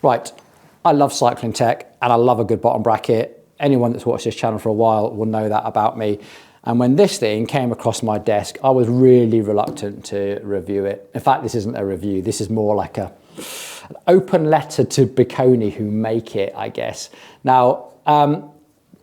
Right, I love cycling tech and I love a good bottom bracket. Anyone that's watched this channel for a while will know that about me. And when this thing came across my desk, I was really reluctant to review it. In fact, this isn't a review. This is more like an open letter to Bikone, who make it, I guess. Now,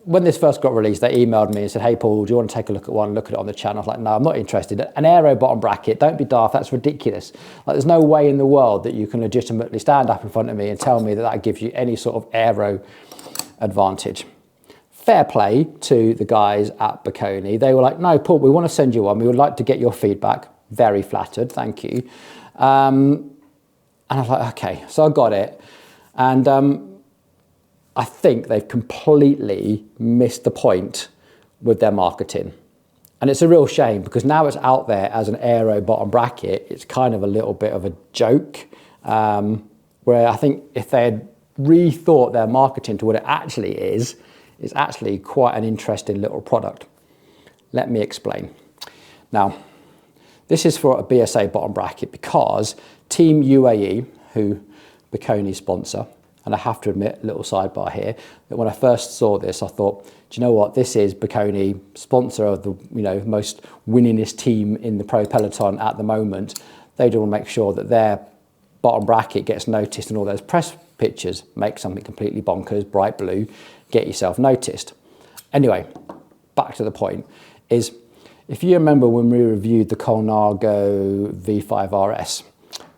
when this first got released, they emailed me and said, hey, Paul, do you want to take a look at one, look at it on the channel? I was like, no, I'm not interested. An aero bottom bracket, don't be daft, that's ridiculous. Like, there's no way in the world that you can legitimately stand up in front of me and tell me that that gives you any sort of aero advantage. Fair play to the guys at Bikone. They were like, no, Paul, we want to send you one. We would like to get your feedback. Very flattered, thank you. And I was like, okay, so I got it. And I think they've completely missed the point with their marketing. And it's a real shame, because now it's out there as an aero bottom bracket, it's kind of a little bit of a joke, where I think if they had rethought their marketing to what it actually is, it's actually quite an interesting little product. Let me explain. Now, this is for a BSA bottom bracket because Team UAE, who Bikone sponsor, and I have to admit, little sidebar here, that when I first saw this, I thought, do you know what? This is Bikone, sponsor of the most winningest team in the pro peloton at the moment. They do want to make sure that their bottom bracket gets noticed in all those press pictures. Make something completely bonkers, bright blue, get yourself noticed. Anyway, back to the point is, if you remember when we reviewed the Colnago V5 RS,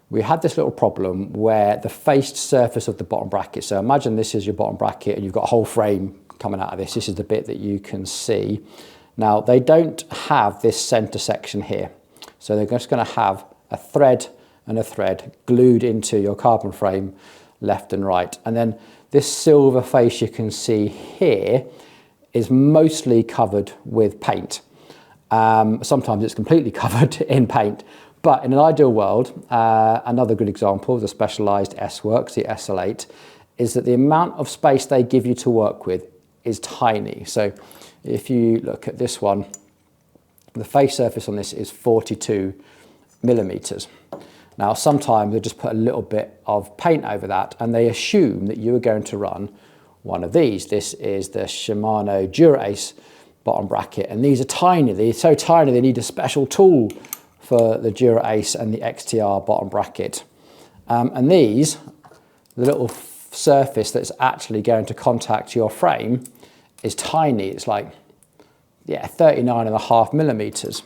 we had this little problem where the faced surface of the bottom bracket, so imagine this is your bottom bracket and you've got a whole frame coming out of this. This is the bit that you can see. Now, they don't have this center section here. So they're just going to have a thread and a thread glued into your carbon frame, left and right. And then this silver face you can see here is mostly covered with paint. Sometimes it's completely covered in paint. But in an ideal world, another good example of the Specialized S-Works, the SL8, is that the amount of space they give you to work with is tiny. So if you look at this one, the face surface on this is 42 millimeters. Now, sometimes they just put a little bit of paint over that and they assume that you are going to run one of these. This is the Shimano Dura-Ace bottom bracket, and these are tiny. They're so tiny they need a special tool for the Dura-Ace and the XTR bottom bracket. And these, the little surface that's actually going to contact your frame is tiny. It's like, 39.5 millimeters.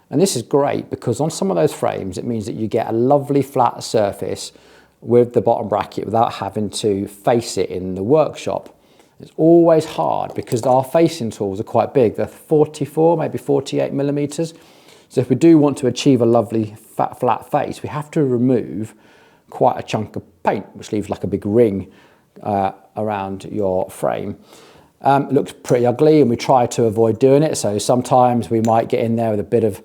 And this is great because on some of those frames, it means that you get a lovely flat surface with the bottom bracket without having to face it in the workshop. It's always hard because our facing tools are quite big. They're 44, maybe 48 millimeters. So if we do want to achieve a lovely flat face, we have to remove quite a chunk of paint, which leaves like a big ring around your frame. It looks pretty ugly and we try to avoid doing it. So sometimes we might get in there with a bit of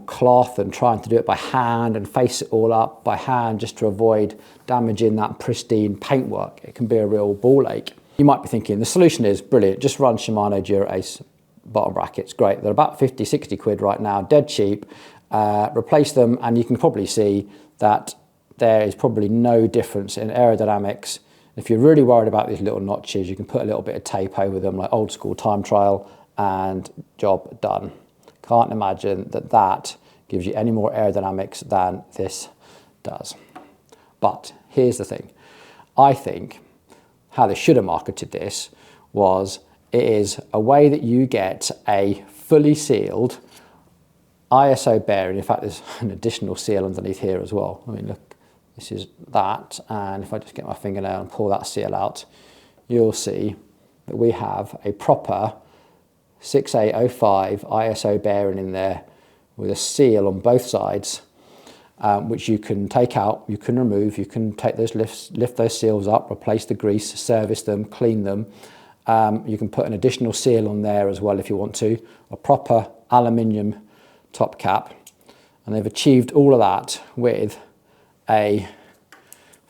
cloth and trying to do it by hand and face it all up by hand just to avoid damaging that pristine paintwork. It can be a real ball ache. You might be thinking the solution is brilliant, just run Shimano Dura-Ace bottom brackets. Great, they're about 50, 60 quid right now, dead cheap. Replace them and you can probably see that there is probably no difference in aerodynamics. If you're really worried about these little notches, you can put a little bit of tape over them, like old school time trial, and job done. Can't imagine that that gives you any more aerodynamics than this does. But here's the thing. I think how they should have marketed this was it is a way that you get a fully sealed ISO bearing. In fact, there's an additional seal underneath here as well. I mean, look. This is that, and if I just get my fingernail and pull that seal out, you'll see that we have a proper 6805 ISO bearing in there with a seal on both sides, which you can take out, you can remove, you can take those lift those seals up, replace the grease, service them, clean them. You can put an additional seal on there as well if you want to, a proper aluminium top cap, and they've achieved all of that with I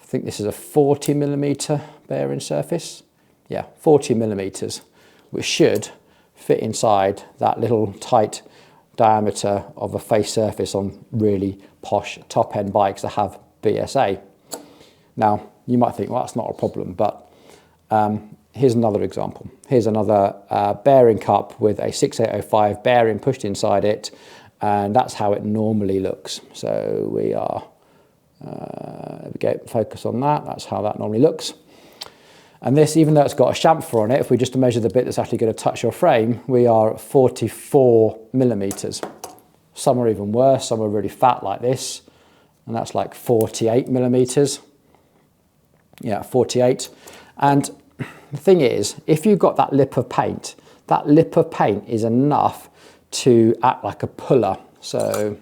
think this is a 40 millimeter bearing surface. Yeah, 40 millimeters, which should fit inside that little tight diameter of a face surface on really posh top end bikes that have BSA. Now, You might think, well, that's not a problem, but here's another example. Here's another bearing cup with a 6805 bearing pushed inside it, and that's how it normally looks. So we are, there we go, focus on that. That's how that normally looks. And this, even though it's got a chamfer on it, if we just measure the bit that's actually going to touch your frame, we are at 44 millimeters. Some are even worse, some are really fat like this, and that's like 48 millimeters. Yeah, 48. And the thing is, if you've got that lip of paint is enough to act like a puller. So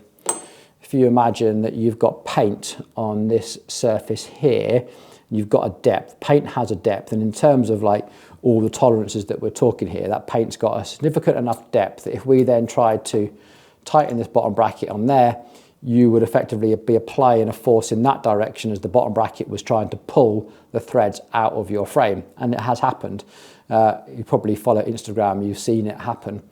if you imagine that you've got paint on this surface here, you've got a depth. Paint has a depth, and in terms of like all the tolerances that we're talking here, that paint's got a significant enough depth that if we then tried to tighten this bottom bracket on there, you would effectively be applying a force in that direction as the bottom bracket was trying to pull the threads out of your frame. And it has happened. You probably follow Instagram, you've seen it happen.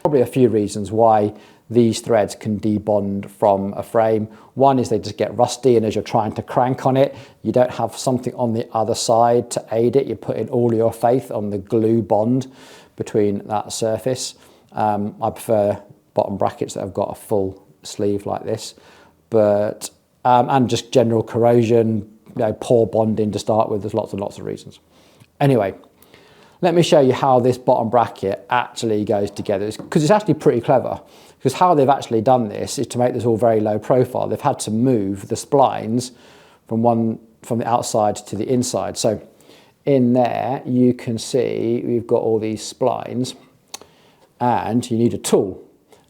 Probably a few reasons why these threads can debond from a frame. One is they just get rusty, and as you're trying to crank on it, you don't have something on the other side to aid it. You're putting all your faith on the glue bond between that surface. I prefer bottom brackets that have got a full sleeve like this, but and just general corrosion, poor bonding to start with. There's lots and lots of reasons. Anyway, let me show you how this bottom bracket actually goes together, because it's actually pretty clever. Because how they've actually done this is to make this all very low profile. They've had to move the splines from the outside to the inside. So in there, you can see we've got all these splines, and you need a tool.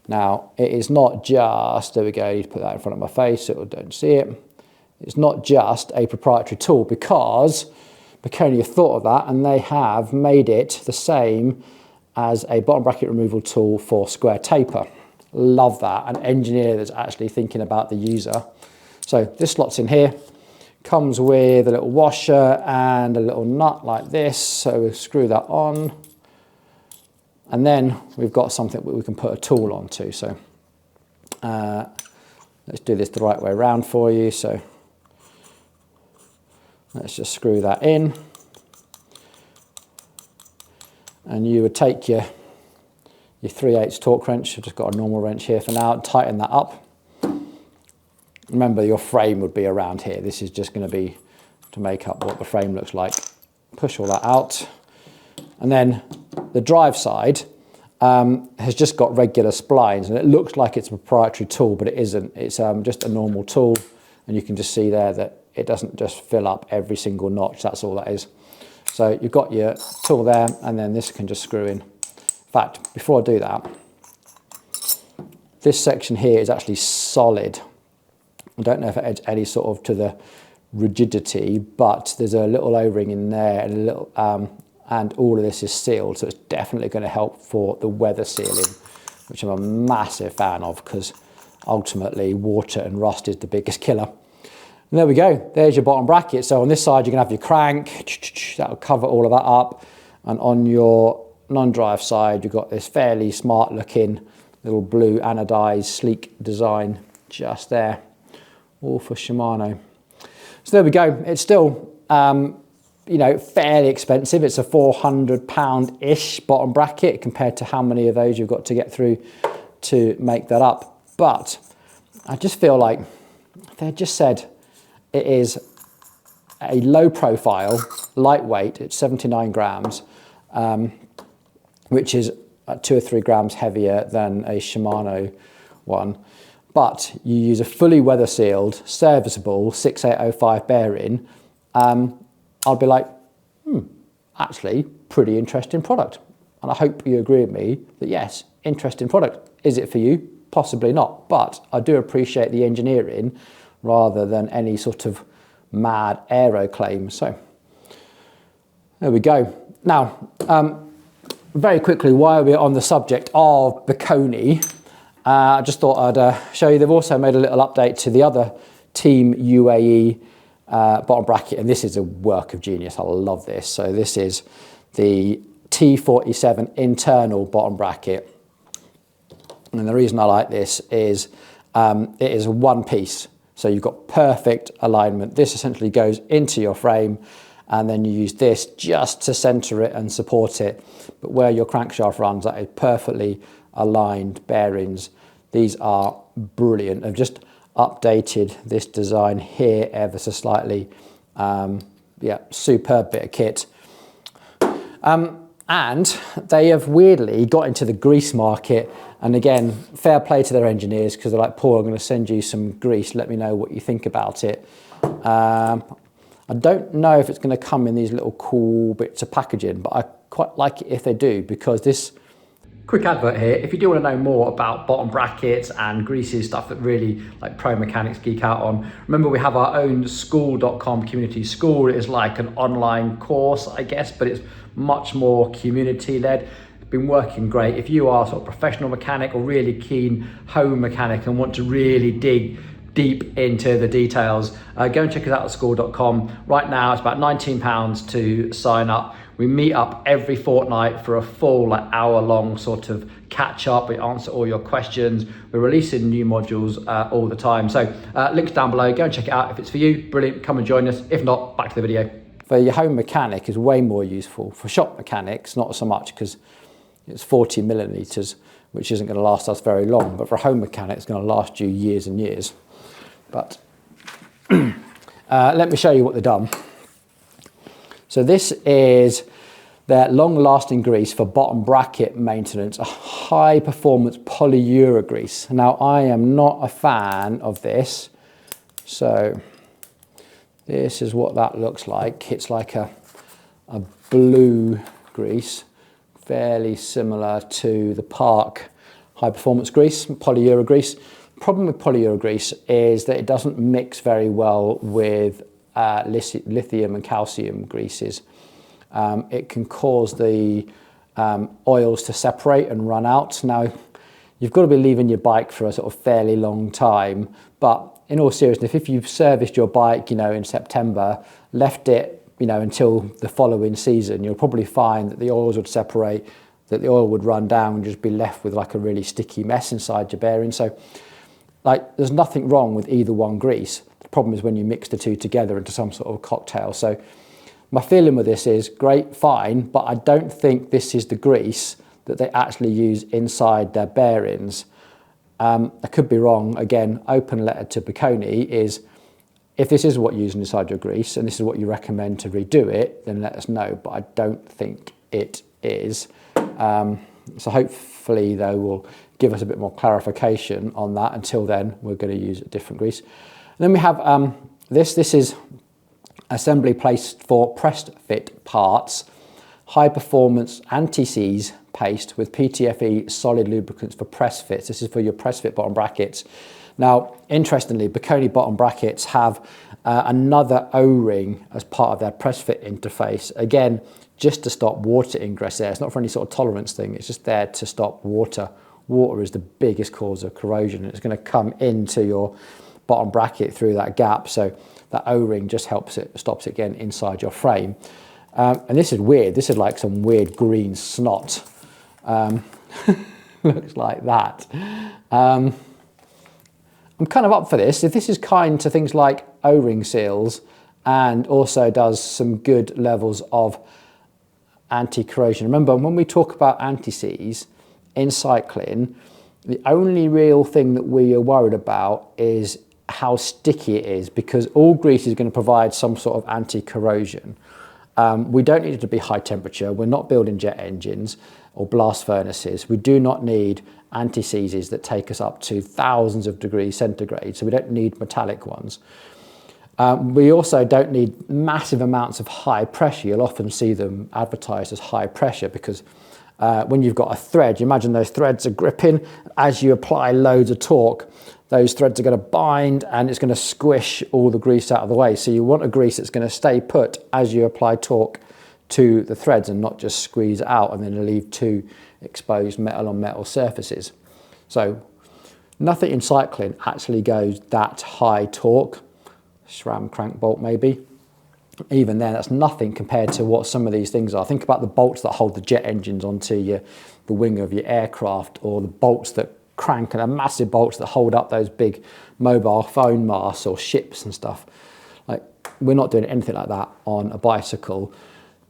Now, it is not just, there we go, I need to put that in front of my face so it don't see it. It's not just a proprietary tool, because Bikone have thought of that, and they have made it the same as a bottom bracket removal tool for square taper. Love that, an engineer that's actually thinking about the user. So this slots in here, comes with a little washer and a little nut like this, so we'll screw that on. And then we've got something that we can put a tool onto. So let's do this the right way around for you. So let's just screw that in. And you would take your 3/8 torque wrench. I've just got a normal wrench here for now, and tighten that up. Remember, your frame would be around here. This is just going to be to make up what the frame looks like. Push all that out. And then the drive side has just got regular splines, and it looks like it's a proprietary tool, but it isn't. It's just a normal tool, and you can just see there that it doesn't just fill up every single notch. That's all that is. So you've got your tool there, and then this can just screw in. In fact, before I do that, this section here is actually solid. I don't know if it adds any sort of to the rigidity, but there's a little O-ring in there, and a little, and all of this is sealed, so it's definitely going to help for the weather sealing, which I'm a massive fan of, because ultimately water and rust is the biggest killer. And there we go, there's your bottom bracket. So on this side you're going to have your crank, that'll cover all of that up, and on your non-drive side you've got this fairly smart looking little blue anodized sleek design just there, all for Shimano. So there we go. It's still fairly expensive. It's a £400-ish bottom bracket compared to how many of those you've got to get through to make that up. But I just feel like they just said it is a low profile, lightweight, it's 79 grams, which is 2 or 3 grams heavier than a Shimano one. But you use a fully weather sealed, serviceable 6805 bearing, I'll be like, actually, pretty interesting product. And I hope you agree with me that yes, interesting product. Is it for you? Possibly not. But I do appreciate the engineering rather than any sort of mad aero claim. So there we go. Now, very quickly, while we're on the subject of Bikone, I just thought I'd show you, they've also made a little update to the other Team UAE bottom bracket, and this is a work of genius. I love this. So this is the T47 internal bottom bracket, and the reason I like this is it is one piece. So you've got perfect alignment. This essentially goes into your frame, and then you use this just to center it and support it. But where your crankshaft runs, that is perfectly aligned bearings. These are brilliant. I've just updated this design here ever so slightly. Yeah, superb bit of kit. And they have weirdly got into the grease market. And again, fair play to their engineers, because they're like, Paul, I'm going to send you some grease. Let me know what you think about it. I don't know if it's going to come in these little cool bits of packaging, but I quite like it if they do, because this... Quick advert here, if you do want to know more about bottom brackets and greases, stuff that really like pro mechanics geek out on, remember we have our own school.com community. School is like an online course, I guess, but it's much more community led. It's been working great. If you are sort of professional mechanic or really keen home mechanic and want to really dig deep into the details, go and check us out at school.com. Right now it's about £19 to sign up. We meet up every fortnight for a full hour-long sort of catch-up. We answer all your questions. We're releasing new modules all the time. So links down below. Go and check it out. If it's for you, brilliant. Come and join us. If not, back to the video. For your home mechanic is way more useful. For shop mechanics, not so much, because it's 40 millimeters, which isn't going to last us very long. But for a home mechanic, it's going to last you years and years. But let me show you what they've done. So this is their long-lasting grease for bottom bracket maintenance, a high-performance Polyurea grease. Now, I am not a fan of this, so this is what that looks like. It's like a blue grease, fairly similar to the Park high-performance grease, Polyurea grease. The problem with Polyurea grease is that it doesn't mix very well with lithium and calcium greases. It can cause the oils to separate and run out. Now, you've got to be leaving your bike for a sort of fairly long time, but in all seriousness, if you've serviced your bike, in September, left it, until the following season, you'll probably find that the oils would separate, that the oil would run down and just be left with like a really sticky mess inside your bearing. So, there's nothing wrong with either one grease. The problem is when you mix the two together into some sort of cocktail. So my feeling with this is great, fine, but I don't think this is the grease that they actually use inside their bearings. I could be wrong. Again, open letter to Bikone is, if this is what you're using inside your grease and this is what you recommend to redo it, then let us know, but I don't think it is. So hopefully they will give us a bit more clarification on that. Until then, we're going to use a different grease. And then we have this is assembly placed for pressed fit parts, high performance anti-seize paste with PTFE solid lubricants for press fits. This is for your press fit bottom brackets. Now, interestingly, Bikone bottom brackets have another O-ring as part of their press fit interface. Again, just to stop water ingress there. It's not for any sort of tolerance thing. It's just there to stop water. Water is the biggest cause of corrosion, and it's going to come into your bottom bracket through that gap. So that O-ring just helps it, stops it getting inside your frame. And this is weird. This is like some weird green snot. Looks like that. I'm kind of up for this. If this is kind to things like O-ring seals and also does some good levels of anti-corrosion. Remember, when we talk about anti-seize in cycling, the only real thing that we are worried about is how sticky it is, because all grease is going to provide some sort of anti-corrosion. We don't need it to be high temperature. We're not building jet engines or blast furnaces. We do not need anti-seizes that take us up to thousands of degrees centigrade, so we don't need metallic ones. We also don't need massive amounts of high pressure. You'll often see them advertised as high pressure because when you've got a thread, you imagine those threads are gripping. As you apply loads of torque, those threads are going to bind and it's going to squish all the grease out of the way. So you want a grease that's going to stay put as you apply torque to the threads and not just squeeze it out and then leave two exposed metal on metal surfaces. So nothing in cycling actually goes that high torque. SRAM crank bolt maybe. Even then, that's nothing compared to what some of these things are. Think about the bolts that hold the jet engines onto the wing of your aircraft, or the bolts that crank and a massive bolts that hold up those big mobile phone masts or ships and stuff. Like, we're not doing anything like that on a bicycle.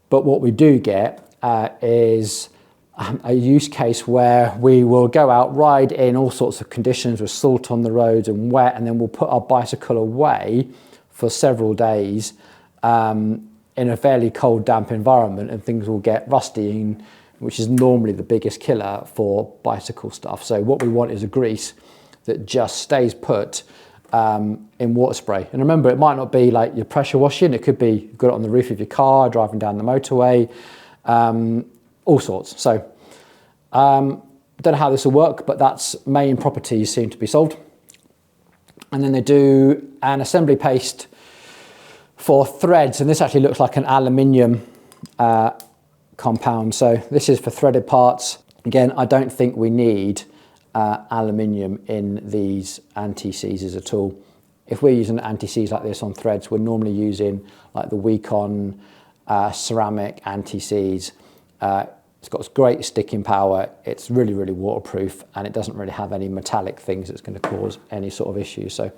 But what we do get is a use case where we will go out, ride in all sorts of conditions with salt on the roads and wet, and then we'll put our bicycle away for several days in a fairly cold, damp environment, and things will get rusty, which is normally the biggest killer for bicycle stuff. So what we want is a grease that just stays put in water spray. And remember, it might not be like your pressure washing. It could be you've got it on the roof of your car, driving down the motorway, all sorts. So don't know how this will work, but that's main properties seem to be solved. And then they do an assembly paste for threads, and this actually looks like an aluminium compound. So this is for threaded parts. Again, I don't think we need aluminium in these anti-seizes at all. If we're using anti-seize like this on threads, we're normally using like the Bikone ceramic anti-seize. It's got great sticking power, it's really, really waterproof, and it doesn't really have any metallic things that's going to cause any sort of issue. So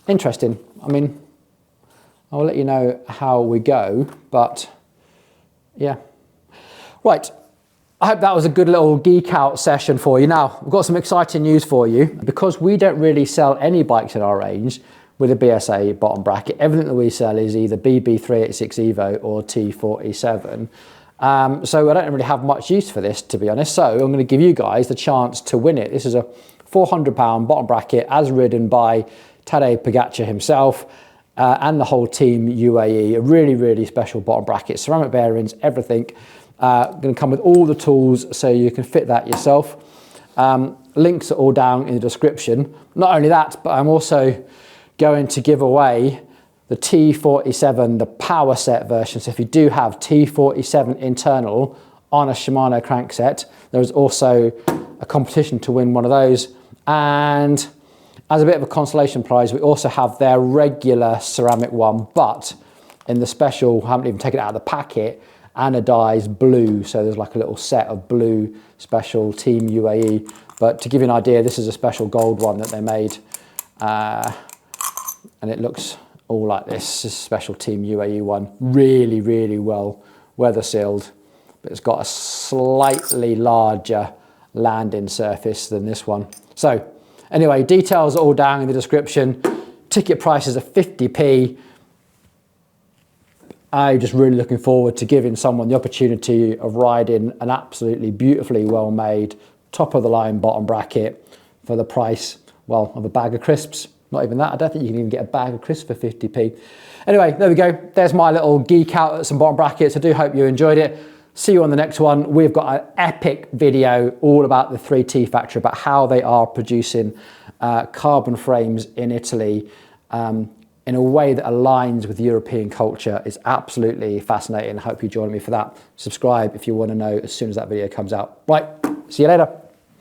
interesting. I mean, I'll let you know how we go, but yeah. Right, I hope that was a good little geek out session for you. Now, we've got some exciting news for you. Because we don't really sell any bikes in our range with a BSA bottom bracket, everything that we sell is either BB386 Evo or T47. So I don't really have much use for this, to be honest. So I'm going to give you guys the chance to win it. This is a £400 bottom bracket as ridden by Tadej Pogačar himself and the whole Team UAE. A really, really special bottom bracket. Ceramic bearings, everything. Going to come with all the tools so you can fit that yourself. Links are all down in the description. Not only that, but I'm also going to give away the T47, the power set version. So if you do have T47 internal on a Shimano crankset, there's also a competition to win one of those. And as a bit of a consolation prize, we also have their regular ceramic one, but in the special, I haven't even taken it out of the packet, anodized blue. So there's like a little set of blue special Team UAE. But to give you an idea, this is a special gold one that they made. And it looks all like this. This is a special Team UAE one. Really, really well weather sealed, but it's got a slightly larger landing surface than this one. So anyway, details are all down in the description. Ticket prices are 50p. I'm just really looking forward to giving someone the opportunity of riding an absolutely beautifully well made, top of the line bottom bracket for the price, well, of a bag of crisps. Not even that. I don't think you can even get a bag of crisps for 50p. Anyway, there we go. There's my little geek out at some bottom brackets. I do hope you enjoyed it. See you on the next one. We've got an epic video all about the 3T factory, about how they are producing carbon frames in Italy in a way that aligns with European culture. Is absolutely fascinating. I hope you join me for that. Subscribe if you want to know as soon as that video comes out. Right, see you later.